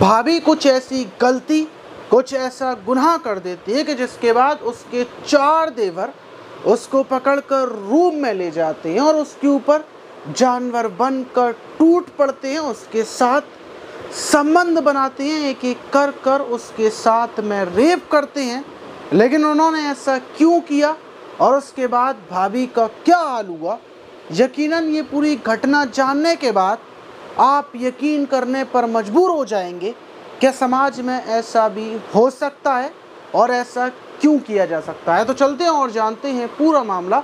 भाभी कुछ ऐसी गलती, कुछ ऐसा गुनाह कर देती है कि जिसके बाद उसके 4 देवर उसको पकड़कर रूम में ले जाते हैं और उसके ऊपर जानवर बनकर टूट पड़ते हैं, उसके साथ संबंध बनाते हैं, एक एक कर कर उसके साथ में रेप करते हैं। लेकिन उन्होंने ऐसा क्यों किया और उसके बाद भाभी का क्या हाल हुआ, यकीनन ये पूरी घटना जानने के बाद आप यकीन करने पर मजबूर हो जाएंगे कि समाज में ऐसा भी हो सकता है और ऐसा क्यों किया जा सकता है। तो चलते हैं और जानते हैं पूरा मामला,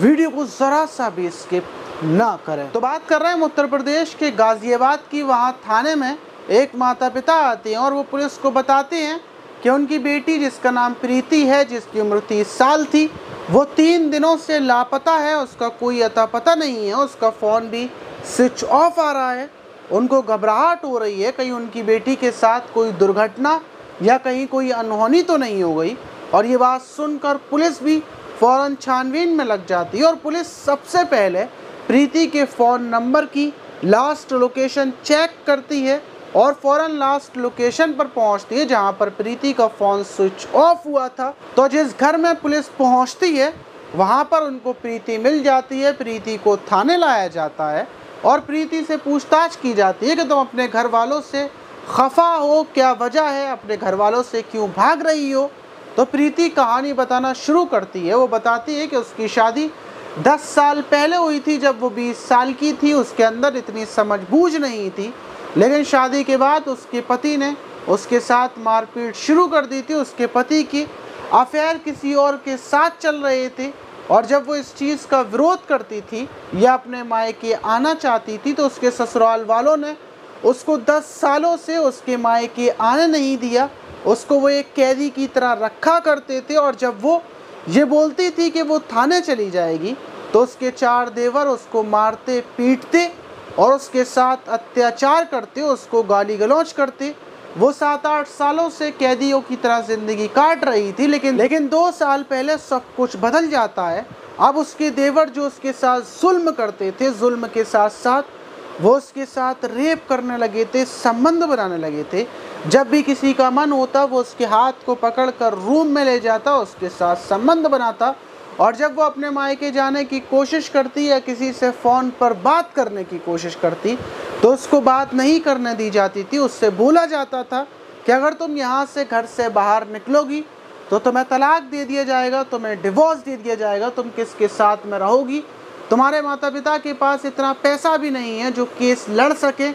वीडियो को ज़रा सा भी स्किप ना करें। तो बात कर रहे हैं उत्तर प्रदेश के गाज़ियाबाद की। वहाँ थाने में एक माता पिता आते हैं और वो पुलिस को बताते हैं कि उनकी बेटी जिसका नाम प्रीति है, जिसकी उम्र 30 साल थी, वो 3 दिनों से लापता है, उसका कोई अता पता नहीं है, उसका फ़ोन भी स्विच ऑफ आ रहा है। उनको घबराहट हो रही है कहीं उनकी बेटी के साथ कोई दुर्घटना या कहीं कोई अनहोनी तो नहीं हो गई। और ये बात सुनकर पुलिस भी फ़ौरन छानबीन में लग जाती है और पुलिस सबसे पहले प्रीति के फ़ोन नंबर की लास्ट लोकेशन चेक करती है और फ़ौरन लास्ट लोकेशन पर पहुंचती है जहां पर प्रीति का फ़ोन स्विच ऑफ हुआ था। तो जिस घर में पुलिस पहुंचती है वहां पर उनको प्रीति मिल जाती है। प्रीति को थाने लाया जाता है और प्रीति से पूछताछ की जाती है कि तुम अपने घर वालों से खफा हो, क्या वजह है, अपने घर वालों से क्यों भाग रही हो। तो प्रीति कहानी बताना शुरू करती है। वो बताती है कि उसकी शादी 10 साल पहले हुई थी, जब वो 20 साल की थी। उसके अंदर इतनी समझबूझ नहीं थी, लेकिन शादी के बाद उसके पति ने उसके साथ मारपीट शुरू कर दी थी। उसके पति की अफेयर किसी और के साथ चल रहे थे और जब वो इस चीज़ का विरोध करती थी या अपने मायके आना चाहती थी तो उसके ससुराल वालों ने उसको 10 सालों से उसके मायके आने नहीं दिया। उसको वो एक कैदी की तरह रखा करते थे और जब वो ये बोलती थी कि वो थाने चली जाएगी तो उसके 4 देवर उसको मारते पीटते और उसके साथ अत्याचार करते, उसको गाली गलौज करते। वो 7-8 सालों से कैदियों की तरह ज़िंदगी काट रही थी, लेकिन 2 साल पहले सब कुछ बदल जाता है। अब उसके देवर जो उसके साथ जुल्म करते थे, जुल्म के साथ साथ वो उसके साथ रेप करने लगे थे, संबंध बनाने लगे थे। जब भी किसी का मन होता वो उसके हाथ को पकड़कर रूम में ले जाता, उसके साथ संबंध बनाता और जब वो अपने मायके जाने की कोशिश करती या किसी से फ़ोन पर बात करने की कोशिश करती तो उसको बात नहीं करने दी जाती थी। उससे बोला जाता था कि अगर तुम यहाँ से घर से बाहर निकलोगी तो तुम्हें तलाक दे दिया जाएगा, तुम्हें डिवोर्स दे दिया जाएगा, तुम किसके साथ में रहोगी। तुम्हारे माता पिता के पास इतना पैसा भी नहीं है जो केस लड़ सके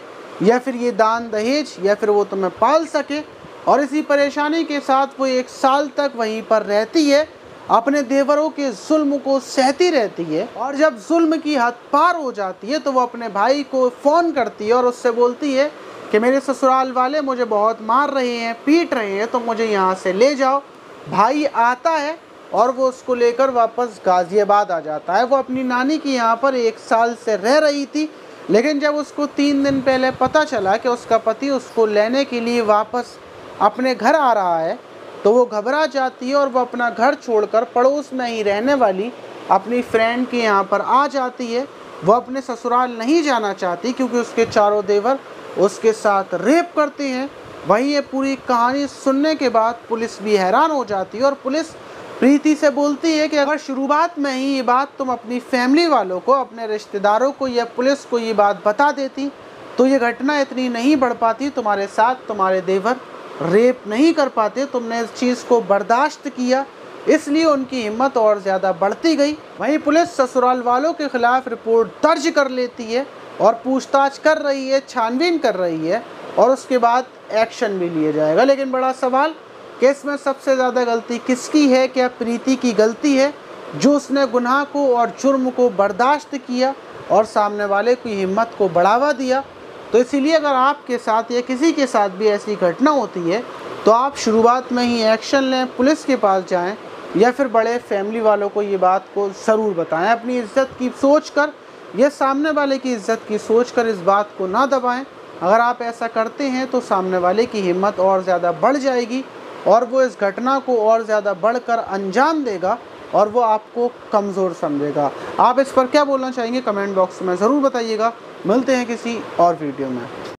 या फिर ये दान दहेज या फिर वो तुम्हें पाल सके। और इसी परेशानी के साथ वो 1 साल तक वहीं पर रहती है, अपने देवरों के जुल्म को सहती रहती है। और जब जुल्म की हद पार हो जाती है तो वो अपने भाई को फ़ोन करती है और उससे बोलती है कि मेरे ससुराल वाले मुझे बहुत मार रहे हैं, पीट रहे हैं, तो मुझे यहाँ से ले जाओ। भाई आता है और वो उसको लेकर वापस गाज़ियाबाद आ जाता है। वो अपनी नानी की यहाँ पर 1 साल से रह रही थी, लेकिन जब उसको 3 दिन पहले पता चला कि उसका पति उसको लेने के लिए वापस अपने घर आ रहा है तो वो घबरा जाती है और वो अपना घर छोड़कर पड़ोस में ही रहने वाली अपनी फ्रेंड के यहाँ पर आ जाती है। वो अपने ससुराल नहीं जाना चाहती क्योंकि उसके 4 देवर उसके साथ रेप करते हैं। वहीं ये पूरी कहानी सुनने के बाद पुलिस भी हैरान हो जाती है और पुलिस प्रीति से बोलती है कि अगर शुरुआत में ही ये बात तुम अपनी फैमिली वालों को, अपने रिश्तेदारों को या पुलिस को ये बात बता देती तो ये घटना इतनी नहीं बढ़ पाती। तुम्हारे साथ तुम्हारे देवर रेप नहीं कर पाते, तुमने इस चीज़ को बर्दाश्त किया, इसलिए उनकी हिम्मत और ज़्यादा बढ़ती गई। वहीं पुलिस ससुराल वालों के खिलाफ रिपोर्ट दर्ज कर लेती है और पूछताछ कर रही है, छानबीन कर रही है और उसके बाद एक्शन भी लिया जाएगा। लेकिन बड़ा सवाल कि इसमें सबसे ज़्यादा गलती किसकी है? क्या प्रीति की गलती है जो उसने गुनाह को और जुर्म को बर्दाश्त किया और सामने वाले की हिम्मत को बढ़ावा दिया? तो इसीलिए अगर आपके साथ या किसी के साथ भी ऐसी घटना होती है तो आप शुरुआत में ही एक्शन लें, पुलिस के पास जाएं या फिर बड़े फैमिली वालों को ये बात को ज़रूर बताएं। अपनी इज्जत की सोच कर या सामने वाले की इज्जत की सोच कर इस बात को ना दबाएं। अगर आप ऐसा करते हैं तो सामने वाले की हिम्मत और ज़्यादा बढ़ जाएगी और वो इस घटना को और ज़्यादा बढ़कर अंजाम देगा और वो आपको कमज़ोर समझेगा। आप इस पर क्या बोलना चाहेंगे कमेंट बॉक्स में ज़रूर बताइएगा। मिलते हैं किसी और वीडियो में।